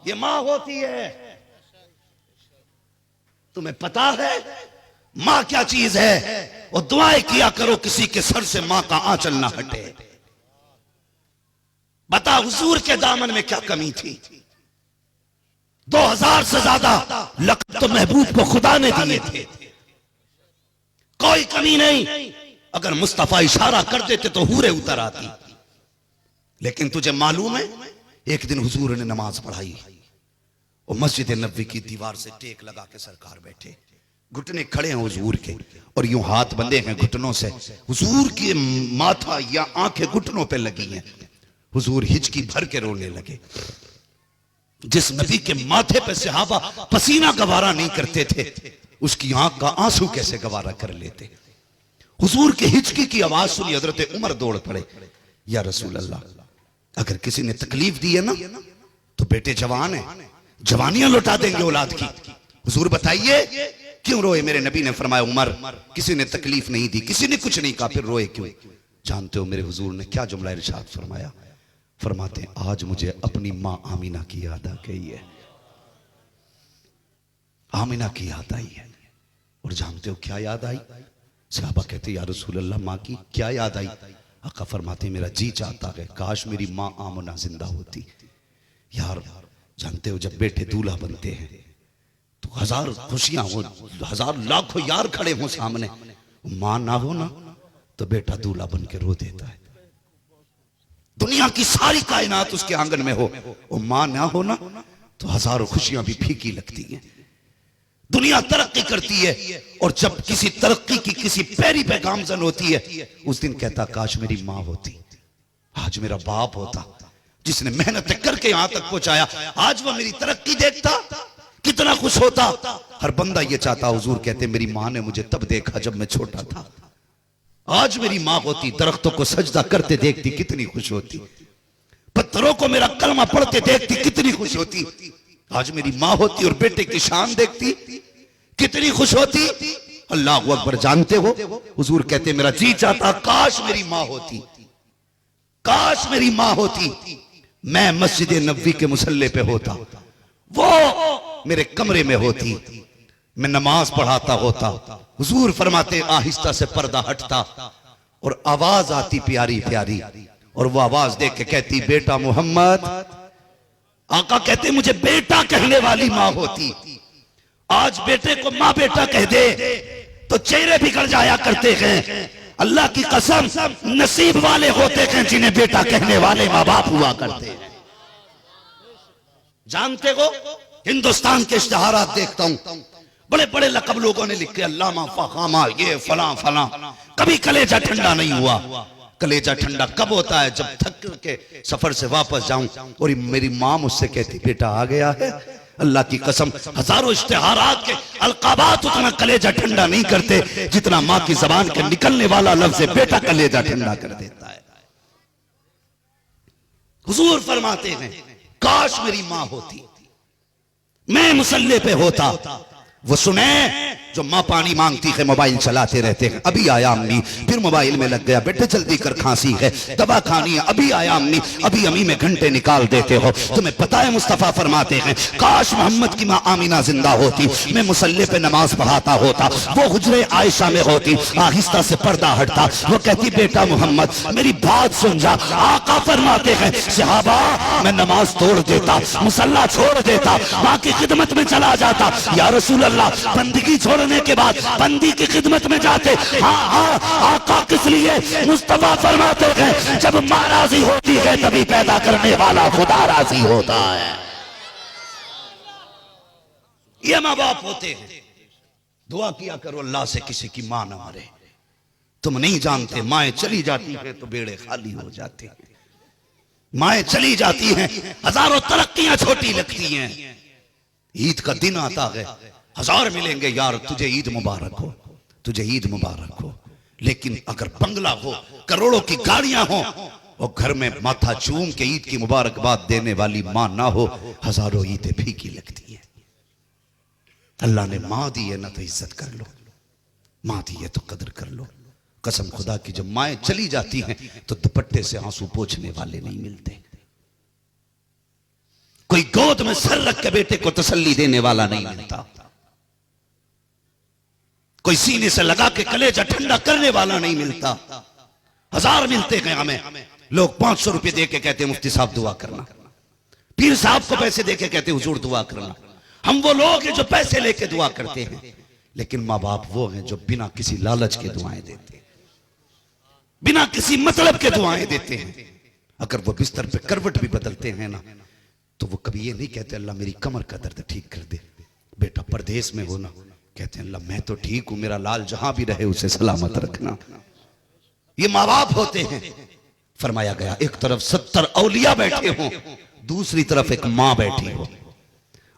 S1: ये माँ होती है। तुम्हें पता है माँ क्या चीज है? और दुआएं किया करो किसी के सर से माँ का आंचल ना हटे। बता हुजूर के दामन में क्या कमी थी? 2000 से ज्यादा लक़ब तो महबूब को खुदा ने दिए थे, कोई कमी नहीं। अगर मुस्तफा इशारा कर देते तो हूरे उतर आती। लेकिन तुझे मालूम है एक दिन हुजूर ने नमाज पढ़ाई और मस्जिद नबी की दीवार से टेक लगा के सरकार बैठे। घुटने खड़े हैं हुजूर के और यूं हाथ बंधे हैं घुटनों से, हुजूर की माथा या आंखें घुटनों पे लगी हैं। हुजूर हिचकी भर के रोने लगे। जिस नबी के माथे पे सहाबा पसीना गवारा नहीं करते थे, उसकी आंख का आंसू कैसे गवारा कर लेते। हुजूर के हिचकी की आवाज सुनी, हजरत उमर दौड़ पड़े, या रसूल अल्लाह, अगर किसी ने तकलीफ दी है ना तो बेटे जवान है, जवानियां लौटा देंगे औलाद की। हुजूर बताइए क्यों रोए? मेरे नबी ने फरमाया, उमर किसी ने तकलीफ नहीं दी, किसी ने कुछ नहीं कहा, फिर रोए क्यों? जानते हो मेरे हुजूर ने क्या जुमला इरशाद फरमाया? फरमाते हैं, आज मुझे अपनी मां आमीना की याद आ गई है, आमीना की याद आई है। और जानते हो क्या याद आई? सहाबा कहते या रसूल अल्लाह मां की क्या याद आई? आका फरमाते मेरा जी चाहता है काश मेरी मां आमना जिंदा होती। यार जानते हो जब बेटे दूल्हा बनते हैं तो हजार खुशियां हो, हजार लाखों यार खड़े हो सामने, मां ना हो ना तो बेटा दूल्हा बन के रो देता है। दुनिया की सारी कायनात उसके आंगन में हो, वो मां ना हो ना तो हजारों खुशियां भी फीकी लगती हैं। दुनिया तरक्की करती है और जब किसी तरक्की की किसी पैरी पे गामजन होती है, उस दिन कहता काश मेरी मां होती, आज मेरा बाप होता जिसने मेहनत करके यहां तक पहुंचाया, आज वो मेरी तरक्की देखता कितना खुश होता। हर बंदा ये चाहता। हुजूर कहते मेरी मां ने मुझे तब देखा जब मैं छोटा था, आज मेरी मां होती दरख्तों को सजदा करते देखती कितनी खुश होती, पत्थरों को मेरा कलमा पढ़ते देखती कितनी खुश होती, आज मेरी मां होती और बेटे की शान देखती कितनी खुश होती। अल्लाह अकबर। जानते हो हुजूर कहते मेरा जी चाहता काश मेरी मां होती, काश मेरी मां होती, मैं मस्जिद नबवी के मुसल्ले पे होता, वो मेरे कमरे में होती, मैं नमाज पढ़ाता होता। हुजूर फरमाते आहिस्ता से पर्दा हटता और आवाज आती प्यारी प्यारी, और वो आवाज देख के कहती बेटा मोहम्मद। आका कहते मुझे बेटा कहने वाली मां होती, आज बेटे को मां बेटा कह दे तो चेहरे बिगड़ जाया करते हैं। अल्लाह की कसम नसीब वाले होते हैं जिन्हें बेटा कहने वाले मां बाप हुआ करते हैं। जानते हो हिंदुस्तान के इश्तिहारात देखता हूं, बड़े बड़े लकब लोगों ने लिखे, अल्लामा फखामा ये फलां फलां, कभी कलेजा ठंडा नहीं हुआ। कलेजा ठंडा कब होता है? जब थक के सफर से वापस जाऊं और मेरी मां मुझसे कहती बेटा आ गया है। अल्लाह की कसम हजारों इश्तिहारात के अलकाबात उतना कलेजा ठंडा नहीं करते जितना मां की जबान के निकलने वाला लफ्ज बेटा कलेजा ठंडा कर देता है। हुजूर फरमाते हैं काश मेरी मां होती, मैं मुसल्ले पे होता। वो सुने जो मां पानी मांगती है, मोबाइल चलाते रहते हैं, अभी आया अम्मी, फिर मोबाइल में लग गया, बेटे जल्दी कर खांसी है, दवा खानी है, अभी आया अम्मी, अभी अम्मी में घंटे निकाल देते हो। तुम्हें पता है मुस्तफा फरमाते हैं काश मोहम्मद की मां आमीना जिंदा होती, मैं मुसल्ले पे नमाज पढ़ाता होता, वो हुजरे आयशा में होती, आहिस्ता से पर्दा हटता, वो कहती बेटा मोहम्मद मेरी बात सुन जा। आका फरमाते हैं सहाबा मैं नमाज तोड़ देता, मुसल्ला छोड़ देता, मां की खिदमत में चला जाता। या रसूल अल्लाह बंदगी छोड़ने के बाद बंदी की खिदमत में जाते। हाँ हाँ आका किस लिए? मुस्तफा फरमाते हैं जब मां राजी होती है तभी पैदा करने वाला खुदा राजी होता है। ये मां बाप होते हैं। दुआ किया करो अल्लाह से किसी की मां ना मरे। तुम नहीं जानते माएं चली जाती है तो बेड़े खाली हो जाते हैं, माएं चली जाती हैं हजारों तरक्कियां छोटी लगती हैं। ईद का दिन आता है, हजार मिलेंगे यार तुझे ईद मुबारक हो, तुझे ईद मुबारक हो, लेकिन अगर बंगला हो, करोड़ों की गाड़ियां हो और घर में माथा चूम के ईद की मुबारकबाद देने वाली मां ना हो, हजारों ईदें फीकी लगती हैं। अल्लाह ने मां दी है ना तो इज्जत कर लो, मां दी है तो कदर कर लो। कसम खुदा की जब माएं चली जाती हैं तो दुपट्टे से आंसू पोंछने वाले नहीं मिलते, कोई गोद में सर रख के बेटे को तसल्ली देने वाला नहीं मिलता, कोई सीने से लगा के कलेजा ठंडा करने वाला नहीं मिलता। हजार मिलते हैं हमें, लोग 500 रुपए दे के कहते मुफ्ती साहब दुआ करना, पीर साहब को पैसे दे के कहते हुजूर दुआ करना। हम वो लोग हैं जो पैसे लेके दुआ करते हैं, लेकिन माँ बाप वो हैं जो बिना किसी लालच के दुआएं देते हैं, बिना किसी मतलब के दुआएं देते हैं। अगर वो बिस्तर पे करवट भी बदलते हैं ना तो वो कभी ये नहीं कहते अल्लाह मेरी कमर का दर्द ठीक कर दे। बेटा परदेश में हो ना, कहते हैं अल्लाह मैं तो ठीक हूं, मेरा लाल जहां भी रहे उसे सलामत रखना। ये माँ बाप होते हैं। फरमाया गया एक तरफ 70 औलिया बैठे हों, दूसरी तरफ एक माँ बैठी हो।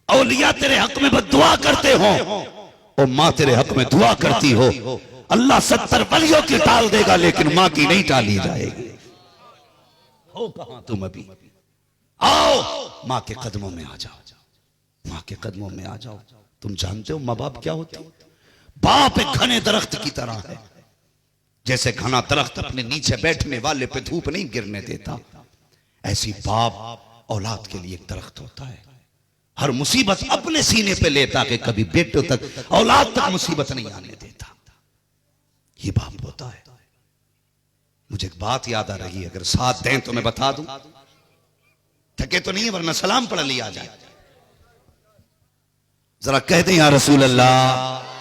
S1: औलिया तेरे हक में बद्दुआ करते हो और माँ तेरे हक में दुआ करती हो। अल्लाह 70 वलियों की टाल देगा लेकिन माँ की नहीं टाली जाएगी। हो कहां तुम अभी? आओ माँ के कदमों में आ जाओ, माँ के कदमों में आ जाओ। तुम जानते हो माँ बाप क्या होते हैं? बाप एक घने दरख्त की तरह है। जैसे घना दरख्त अपने नीचे बैठने वाले पे धूप नहीं गिरने देता, ऐसी बाप औलाद के लिए एक दरख्त होता है। हर मुसीबत अपने सीने पे लेता कि कभी बेटों तक, औलाद तक मुसीबत नहीं आने देता। ये बाप होता है। मुझे एक बात याद आ रही है, अगर साथ दें तो मैं बता दूं। थके तो नहीं है वरना सलाम पढ़ लिया जाए। जरा कह दें या रसूल अल्लाह।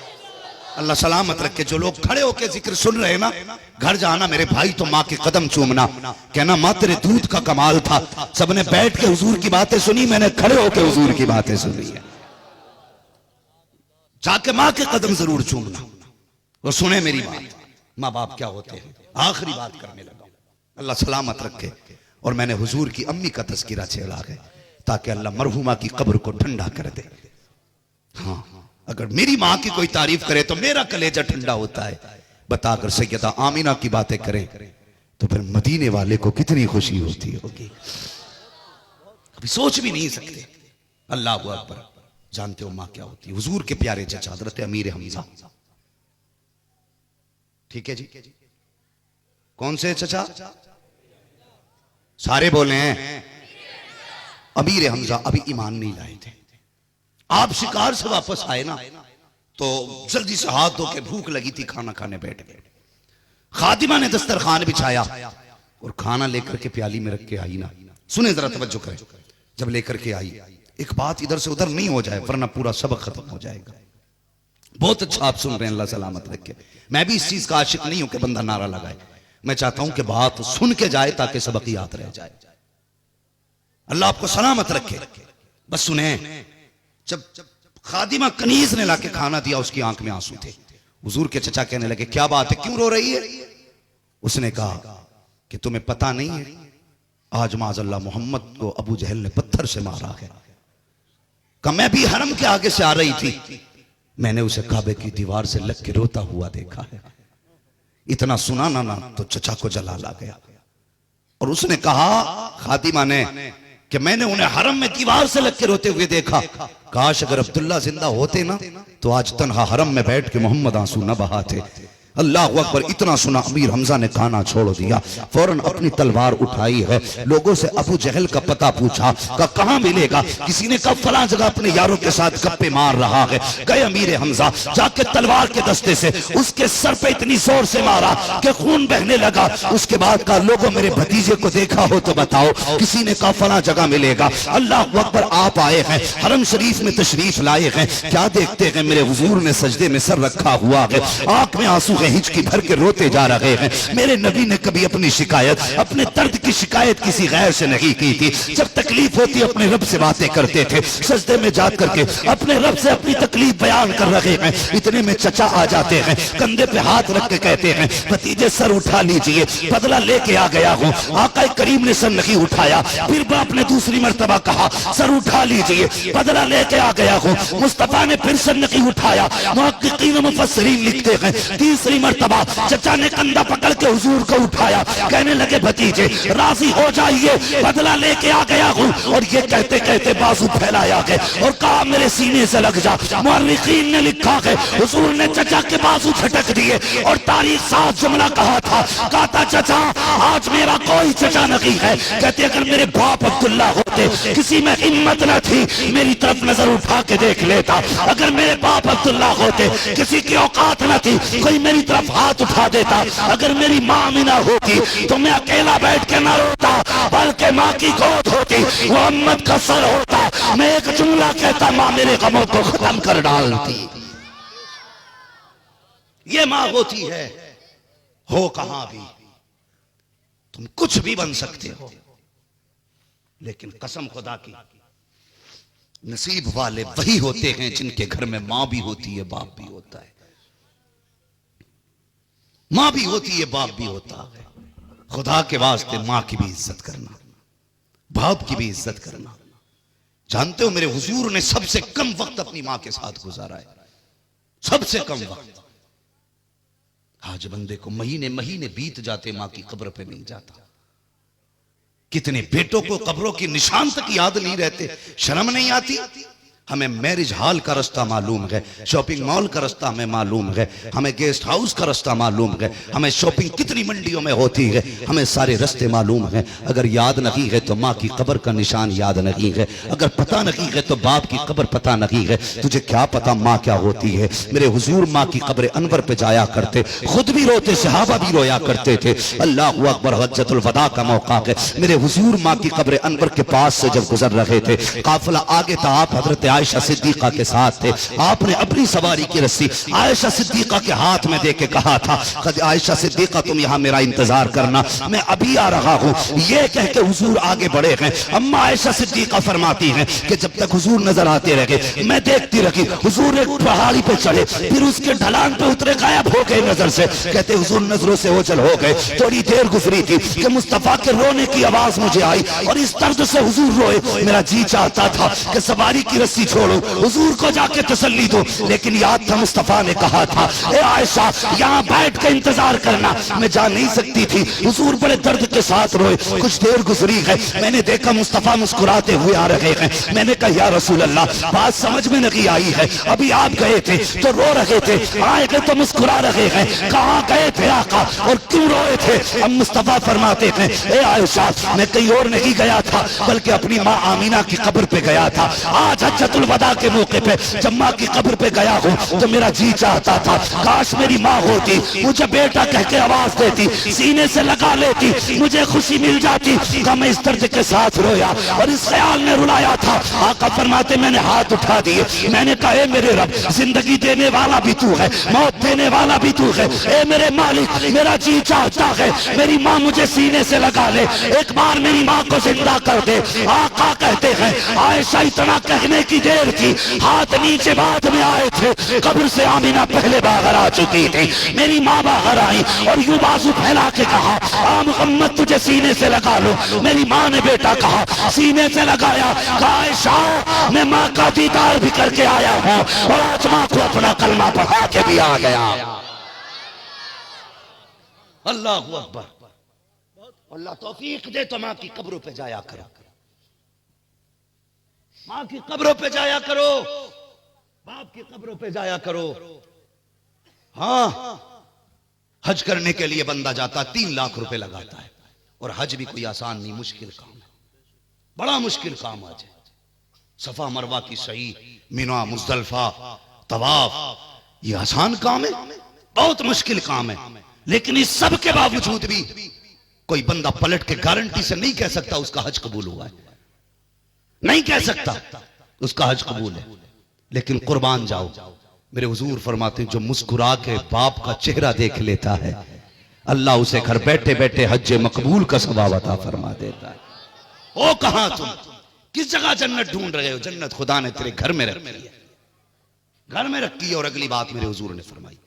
S1: अल्लाह सलामत रखे। जो लोग खड़े होकर जिक्र सुन रहे हैं ना, घर जाना मेरे भाई तो माँ के कदम चूमना, कहना माँ तेरे दूध का कमाल था। सबने बैठ के हुजूर की बातें सुनी, मैंने खड़े होकर हुजूर की बातें सुनी है। जाके माँ के कदम जरूर चूमना और सुने मेरी बात। माँ बाप क्या होते हैं? आखिरी बात करने लगा, अल्लाह सलामत रखे। और मैंने हुजूर की अम्मी का तस्किरा छेड़ा है ताकि अल्लाह मरहुमा की कब्र को ठंडा कर दे। हाँ, अगर मेरी माँ की कोई तारीफ करे तो मेरा कलेजा ठंडा होता है। बताकर सैयदा आमीना की बातें करें तो फिर मदीने वाले को कितनी खुशी होती होगी, कभी सोच भी नहीं सकते। अल्लाह अकबर। जानते हो माँ क्या होती है? हुजूर के प्यारे चचा हजरत अमीर हमजा। ठीक है जी, कौन से चचा? सारे बोले हैं। अमीर हमजा अभी ईमान नहीं लाए थे। आप शिकार से वापस आए ना तो जल्दी से हाथ धो के, भूख लगी थी, खाना खाने बैठ गए। खादिमा ने दस्तरखान बिछाया और खाना लेकर के प्याली में रख के आई ना। सुने जरा, तवज्जो करें। जब लेकर के आई, एक बात इधर से उधर नहीं हो जाए वरना पूरा सबक खत्म हो जाएगा। बहुत अच्छा आप सुन रहे हैं, अल्लाह सलामत रखे। मैं भी इस चीज का आशिक नहीं हूं कि बंदा नारा लगाए। मैं चाहता हूं कि बात सुन के जाए ताकि सबक याद रह जाए। अल्लाह आपको सलामत रखे। बस सुने, जब खादिमा कनीज ने लाके खाना दिया, उसकी आंख में आंसू थे। हुजूर के चचा कहने लगे क्या बात है, क्यों रो रही है? उसने कहा कि तुम्हें पता नहीं है, आज माज़अल्लाह मोहम्मद को अबू जहल ने पत्थर से मारा है। कहा मैं भी हरम के आगे से आ रही थी, मैंने उसे काबे की दीवार से लग के रोता हुआ देखा है। इतना सुना ना तो चचा को जलाल आ गया। और उसने कहा खादिमा ने कि मैंने उन्हें हरम में दीवार से लग के रोते हुए देखा। काश अगर अब्दुल्ला जिंदा होते ना तो आज तन्हा हरम में बैठ के मोहम्मद आंसू न बहाते। अल्लाह अकबर। इतना सुना अमीर हमजा ने खाना छोड़ दिया, फौरन अपनी तलवार उठाई है। लोगों से अबू जहल का पता पूछा, कहां मिलेगा? किसी ने कहा फलां जगह अपने यारों के साथ गप्पे मार रहा है। गए अमीर हमजा, जाके तलवार के दस्ते से उसके सर पे इतनी जोर से मारा कि खून बहने लगा। उसके बाद कहा लोगों मेरे भतीजे को देखा हो तो बताओ। किसी ने कहा फलां जगह मिलेगा। अल्लाह अकबर। आप आए हैं, हरम शरीफ में तशरीफ लाए हैं, क्या देखते हैं मेरे हुजूर ने सजदे में सर रखा हुआ है, आंख में आंसू हिचकी भर के रोते जा रहे हैं। मेरे नबी ने कभी अपनी शिकायत, अपने दर्द की शिकायत किसी गैर से नहीं की थी। जब तकलीफ होती अपने रब से बातें करते थे, सजदे में जा करके अपने रब से अपनी तकलीफ बयान कर रहे हैं। इतने में चचा आ जाते हैं, कंधे पे हाथ रख के कहते हैं भतीजे सर उठा लीजिए, बदला लेके आ गया हूँ। आका करीम ने सर नहीं उठाया। फिर बाप ने दूसरी मर्तबा कहा सर उठा लीजिए, बदला लेके आ गया हूँ। मुस्तफा ने फिर सर नहीं उठाया। मुहक्किकीन व मुफस्सिरीन लिखते हैं तीसरी मर्तबा चचा ने कंधा पकड़ के हुजूर को उठाया। कहने लगे भतीजे राजी हो जाइए, बदला लेके आ गया हूँ। और ये कहते कहते बाजू फैलाया है और कहा मेरे सीने से लग जा। मुअर्रिखीन ने लिखा है हुजूर ने चचा के बाजू झटक दिए और तारीख साथ जुमला कहा था। कहा था चचा आज मेरा कोई चचा नहीं है। कहते अगर मेरे बाप अब्दुल्ला होते, किसी में हिम्मत न थी मेरी तरफ नजर उठा के देख लेता। अगर मेरे बाप अब्दुल्ला होते, किसी की औकात न थी कोई मेरी तरफ हाथ उठा देता। अगर मेरी माँ मिना होती तो मैं अकेला बैठ के ना रोता, बल्कि माँ की गोद होती, मोहम्मद का सर होता। मैं एक जुमला कहता माँ मेरे गमों को खत्म कर डालती। ये माँ होती है। हो कहां भी तुम कुछ भी बन सकते हो, लेकिन कसम खुदा की नसीब वाले वही होते हैं जिनके घर में मां भी होती है, बाप भी होता है। मां भी होती है, बाप भी होता है। खुदा के वास्ते मां की भी इज्जत करना, बाप की भी इज्जत करना। जानते हो मेरे हुजूर ने सबसे कम वक्त अपनी मां के साथ गुजारा है, सबसे कम वक्त। आज बंदे को महीने महीने बीत जाते, मां की कब्र पे नहीं जाता। कितने बेटों को कब्रों की निशान तक याद नहीं रहते, शर्म नहीं आती। हमें मैरिज हॉल का रास्ता मालूम है, शॉपिंग मॉल का रास्ता हमें मालूम है, हमें गेस्ट हाउस का रास्ता मालूम है, हमें शॉपिंग कितनी मंडियों में होती है, हमें सारे रास्ते मालूम है। अगर याद नहीं है तो माँ की कब्र का निशान याद नहीं है, अगर पता नहीं है तो बाप की कब्र पता नहीं है। तुझे क्या पता माँ क्या होती है। मेरे हुजूर माँ की कब्र अनवर पे जाया करते, खुद भी रोते, सहाबा भी रोया करते थे। अल्लाह अकबर, हज्जतुल वदा का मौका है। मेरे हुजूर माँ की कब्र अनवर के पास से जब गुजर रहे थे, काफिला आगे था, आप हजरत आयशा सिद्दीका के साथ थे। आपने अपनी सवारी की रस्सी आयशा सिद्दीका के हाथ में देके कहा था, आयशा सिद्दीका तुम यहाँ मेरा इंतजार करना, मैं अभी आ रहा हूँ। ये कह के हुजूर आगे बढ़े हैं। अम्मा आयशा सिद्दीका फरमाती हैं कि जब तक हुजूर नजर आते रहे मैं देखती रही। हुजूर एक पहाड़ी पे चढ़े, फिर उसके ढलान पे उतरे, गायब हो गए नजर से। कहते हुजूर नजरों से ओझल हो गए। थोड़ी देर गुजरी थी कि मुस्तफा के रोने की आवाज मुझे आई और इस दर्द से हुजूर रोए। मेरा जी चाहता था कि सवारी की रस्सी छोड़ो, हुजूर को जाके तसल्ली दो, लेकिन याद था मुस्तफा ने कहा था, ए आयशा यहाँ बैठ के इंतजार करना। मैं जा नहीं सकती थी। हुजूर बड़े दर्द के साथ रोए। कुछ देर गुजरी है, मैंने देखा मुस्तफा मुस्कुराते हुए आ रहे हैं। मैंने कहा या रसूल अल्लाह, बात समझ में नहीं आई है। अभी आप गए थे तो रो रहे थे, आए गए तो मुस्कुरा रहे हैं। कहाँ गए थे आका और क्यों रोए थे? अब मुस्तफा फरमाते हैं, ए आयशा मैं कहीं और नहीं गया था, बल्कि अपनी माँ आमीना की कब्र पे गया था। आज हज्जतुल वदा के मौके पे जब माँ की कब्र पे गया हूँ तो मेरा जी चाहता था काश मेरी माँ होती, मुझे बेटा कह के आवाज देती, सीने से लगा लेती, मुझे खुशी मिल जाती। तो मैं इस दर्द के साथ रोया और इस ख्याल में रुलाया था। आका फरमाते मैंने हाथ उठा दिए, मैंने कहा ए मेरे रब, जिंदगी देने वाला भी तू है, मौत देने वाला भी तू है। ए मेरे मालिक, मेरा जी चाहता है मेरी माँ मुझे सीने से लगा ले, एक बार मेरी माँ को जिंदा कर दे। आका कहते हैं आयशा इतना कहने की देर थी, हाथ नीचे बाद में आए थे। कब्र से आमीना पहले बाहर आ चुकी थी। मेरी माँ बाहर आई और यूं बाजू फैला के कहा, आ मुहम्मद तुझे सीने से लगा लो। मेरी माँ ने बेटा कहा, सीने से लगाया। आयशा मैं माँ का दीदार भी करके आया हूँ और आज माँ को अपना कलमा पढ़ा के भी आ गया। अल्लाह अकबर। अल्लाह तौफीक दे तो माँ की कब्रों पे जाया करो, माँ की कब्रों पे जाया करो, बाप की कब्रों पे जाया करो। हाँ, हज करने के लिए बंदा जाता 3 लाख रुपए लगाता है, और हज भी कोई आसान नहीं, मुश्किल काम है, बड़ा मुश्किल काम आज है। सफा मरवा की सही, मिना मुजदलफा तवाफ, ये आसान काम है? बहुत मुश्किल काम है। लेकिन इस सब के बावजूद भी कोई बंदा पलट के गारंटी से नहीं कह सकता उसका हज कबूल हुआ है, नहीं कह सकता उसका हज कबूल है। लेकिन कुर्बान जाओ, मेरे हुजूर फरमाते हैं जो मुस्कुरा के बाप का चेहरा देख लेता है, अल्लाह उसे घर बैठे बैठे हज मकबूल का सवाब अता फरमा देता है। ओ कहां तुम, किस जगह जन्नत ढूंढ रहे हो? जन्नत खुदा ने तेरे घर में रखी है, घर में रखी है। और अगली बात मेरे हुजूर ने फरमाई,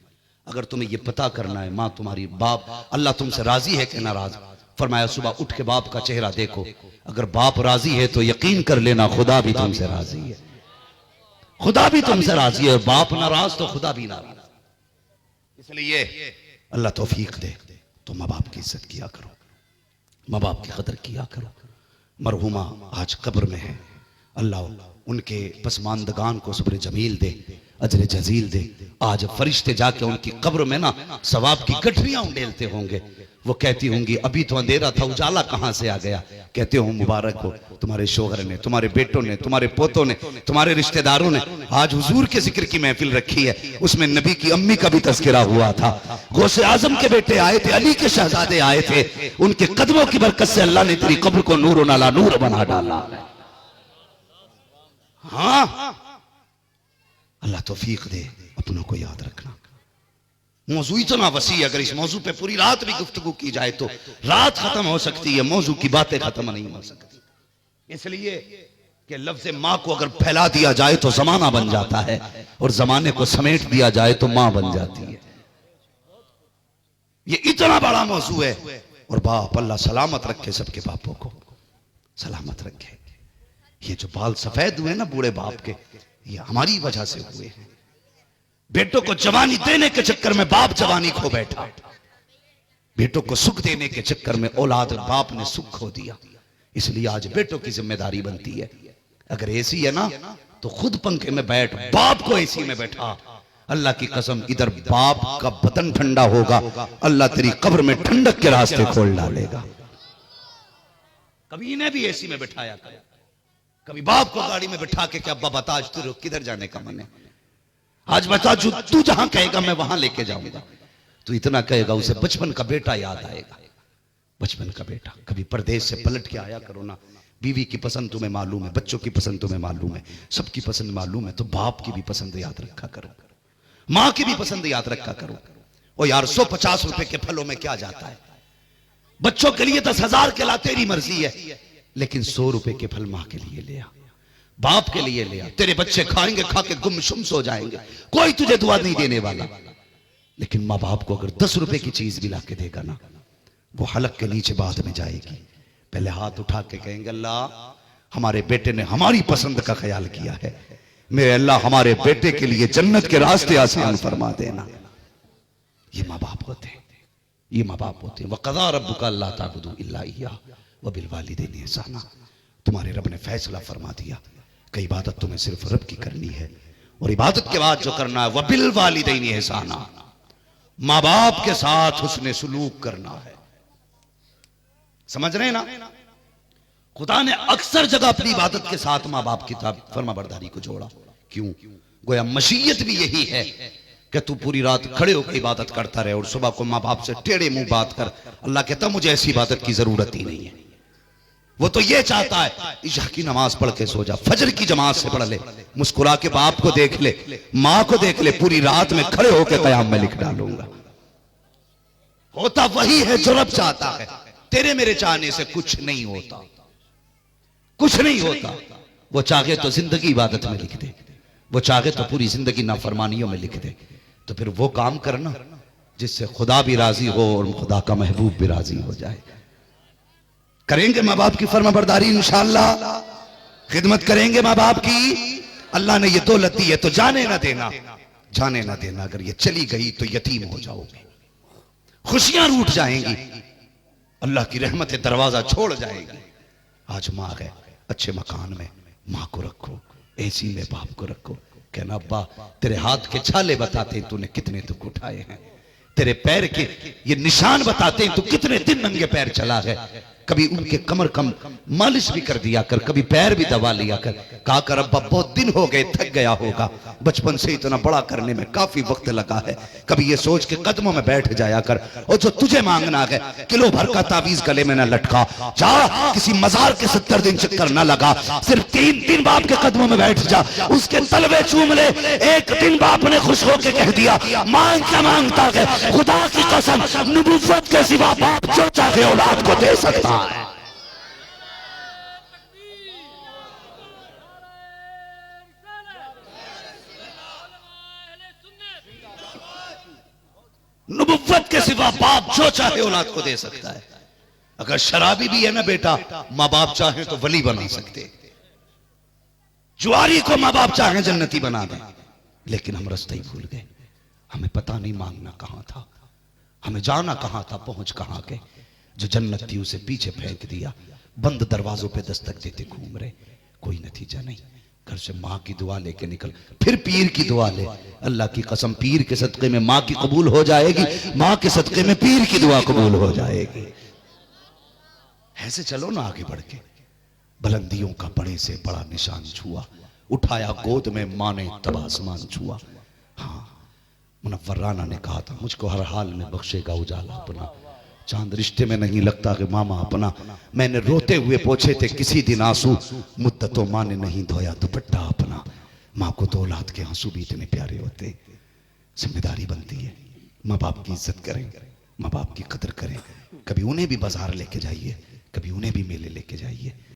S1: अगर तुम्हें यह पता करना है माँ तुम्हारी, बाप अल्लाह तुमसे राजी है कि नाराज, फरमाया सुबह उठ के बाप का चेहरा देखो, अगर बाप राजी है तो यकीन कर लेना खुदा भी तुमसे राजी है, खुदा भी तुमसे राजी है। बाप नाराज तो खुदा भी नाराज। इसलिए अल्लाह तौफीक दे तो माँ बाप की इज्जत किया करो, माँ बाप की कदर किया करो। मरहुमा आज कब्र में है, अल्लाह उनके पसमानदगान को सब्र जमील दे, अजर जजील दे। आज फरिश्ते जाके उनकी कब्र में ना सवाब की गठरियां उंडेलते होंगे। वो कहती होंगी अभी तो अंधेरा था, उजाला कहां से आ गया? कहते हो मुबारक हो तुम्हारे शोहर ने, तुम्हारे बेटों ने, तुम्हारे पोतों ने, तुम्हारे रिश्तेदारों ने आज हुजूर के जिक्र की महफिल रखी है, उसमें नबी की अम्मी का भी तज़किरा हुआ था। गौसे आजम के बेटे आए थे, अली के शहजादे आए थे, उनके कदमों की बरकत से अल्लाह ने तेरी कब्र को नूर नाला नूर बना डाला। हाँ, अल्लाह तौफीक दे, अपनों को याद रखना। मौजू इतना वसी है, अगर इस मौजू पे पूरी रात भी गुफ्तगू की जाए तो रात खत्म हो सकती है, मौजू की बातें खत्म नहीं हो सकती। इसलिए कि लफ्ज़ माँ को अगर फैला दिया जाए तो जमाना बन जाता है, और जमाने को समेट दिया जाए तो माँ बन जाती है। ये इतना बड़ा मौजू है। और बाप अल्लाह सलामत रखे सबके बापों को, सलामत रखे। ये जो बाल सफेद हुए ना बूढ़े बाप के, ये हमारी वजह से हुए हैं। बेटों को जवानी देने के चक्कर में बाप जवानी खो बैठा, बेटों को सुख देने के चक्कर में औलाद बाप ने सुख खो दिया। इसलिए आज बेटों की जिम्मेदारी बनती है, अगर एसी है ना तो खुद पंखे में बैठ, बाप को एसी में बैठा। अल्लाह की कसम, इधर बाप का बदन ठंडा होगा, अल्लाह तेरी कब्र में ठंडक के रास्ते खोल डालेगा। कभी इन्हें भी एसी में बैठाया कर, कभी बाप को गाड़ी में बैठा के, अब्बा बता आज तू किधर जाने का मन है, आज बता तू जहां कहेगा मैं वहां लेके जाऊंगा। तू इतना कहेगा, उसे बचपन का बेटा याद आएगा, बचपन का बेटा। कभी परदेश से पलट के आया करो ना, बीवी की पसंद तुम्हें मालूम है, बच्चों की पसंद तुम्हें मालूम है, सबकी पसंद मालूम है, तो बाप की भी पसंद याद रखा करो, मां की भी पसंद याद रखा करो। ओ यार 150 रुपए के फलों में क्या जाता है, बच्चों के लिए 10,000 के ला, तेरी मर्जी है, लेकिन 100 रुपए के फल मां के लिए ले आ, बाप के लिए ले आ। तेरे बच्चे खाएंगे, खा के गुमसुम सो जाएंगे, कोई तुझे दुआ नहीं देने वाला। लेकिन माँ बाप को अगर 10 रुपए की चीज भी ला के देगा ना, वो हलक के नीचे बाद में जाएगी। पहले हाथ उठा के कहेंगे, अल्लाह हमारे बेटे ने हमारी पसंद का ख्याल किया है, मेरे अल्लाह हमारे बेटे के लिए जन्नत के रास्ते आसान फरमा देना। ये माँ बाप होते हैं, ये माँ बाप होते हैं। वक़ज़ा रब्बुका अल्ला ताबुदू इल्ला इय्याहु व बिल वालिदैनि इहसाना। तुम्हारे रब ने फैसला फरमा दिया कि इबादत तुम्हें सिर्फ रब की करनी है, और इबादत के बाद जो करना है व बिल वालिदैनि इहसाना, माँ बाप के साथ हुस्ने सुलूक करना है। समझ रहे हैं ना? खुदा ने अक्सर जगह अपनी इबादत के साथ माँ बाप की फर्माबरदारी को जोड़ा। क्यों? गोया मशीयत भी यही है कि तू पूरी रात खड़े होकर इबादत करता रहे और सुबह को माँ बाप से टेढ़े मुंह बात कर। अल्लाह कहता मुझे ऐसी इबादत की जरूरत ही नहीं है। वो तो ये चाहता है इशा की नमाज पढ़ के सो जा, फजर की जमात से पढ़ ले, मुस्कुरा के बाप को देख ले, माँ को देख ले, पूरी रात में खड़े होकर कयाम में लिख डालूंगा। होता वही है जो रब चाहता है। तेरे मेरे चाहने से कुछ नहीं होता, कुछ नहीं होता। वो चाहे तो जिंदगी इबादत में लिख दे, वो चाहे तो पूरी जिंदगी नाफरमानियों में लिख दे। तो फिर वो काम करना जिससे खुदा भी राजी हो और खुदा का महबूब भी राजी हो जाए। करेंगे माँ बाप की फर्माबरदारी इंशाअल्लाह, खिदमत करेंगे माँ बाप की। अल्लाह ने ये दौलत दी है तो जाने ना देना, जाने ना देना। अगर ये चली गई तो यतीम हो जाओगे, खुशियां रूठ जाएंगी, अल्लाह की रहमत दरवाजा छोड़ जाएगी। आज माँ है अच्छे मकान में, माँ को रखो, एसी में बाप को रखो। कहना अब्बा तेरे हाथ के छाले बताते तूने कितने दुख उठाए हैं, तेरे पैर के ये निशान बताते तू कितने दिन नंगे पैर चला है। कभी उनके कमर कम मालिश भी कर दिया कर, कभी पैर भी दबा लिया कर। कहा कर अब्बा बहुत दिन हो गए, थक गया होगा, बचपन से इतना बड़ा करने में काफी वक्त लगा है। कभी ये सोच के कदमों में बैठ जाया कर, और जो तुझे मांगना है किलो भर का तावीज गले में न लटका, जा किसी मजार के 70 दिन चक्कर न लगा, सिर्फ 3 दिन बाप के कदमों में बैठ जा, उसके तलवे चूम ले। एक दिन बाप ने खुश होकर कह दिया मांग क्या मांगता है, खुदा की कसम नबुव्वत के सिवा बाप जो चाहे औलाद को दे सकता है। नबुव्वत के सिवा बाप जो चाहे औलाद को दे सकता है। अगर शराबी भी है ना बेटा, माँ बाप चाहे तो वली बना सकते, जुआरी को माँ बाप चाहे जन्नती बना दें। लेकिन हम रास्ता ही भूल गए, हमें पता नहीं मांगना कहां था, हमें जाना कहां था, पहुंच कहां गए। जो जन्नत थी उसे पीछे फेंक दिया, बंद दरवाजों पे दस्तक देते घूम रहे, कोई नतीजा नहीं। घर से माँ की दुआ लेके निकल, फिर पीर की दुआ ले। अल्लाह की कसम पीर के सदके में माँ की कबूल हो जाएगी, माँ के सदके में पीर की दुआ कबूल हो जाएगी। ऐसे चलो ना आगे बढ़ के। बुलंदियों का बड़े से बड़ा निशान छुआ, उठाया गोद में माँ ने तब आसमान छुआ। हाँ, मुनव्वर राना ने कहा था मुझको हर हाल में बख्शेगा उजाला अपना, चांद रिश्ते में नहीं लगता कि मामा अपना। मैंने रोते हुए पोछे थे किसी दिन आंसू, मुद्दतों माँ ने नहीं धोया दुपट्टा अपना। माँ को तो औलाद के आंसू भी इतने प्यारे होते। जिम्मेदारी बनती है, माँ बाप की इज्जत करें, माँ बाप की कदर करें। कभी उन्हें भी बाजार लेके जाइए, कभी उन्हें भी मेले लेके जाइए।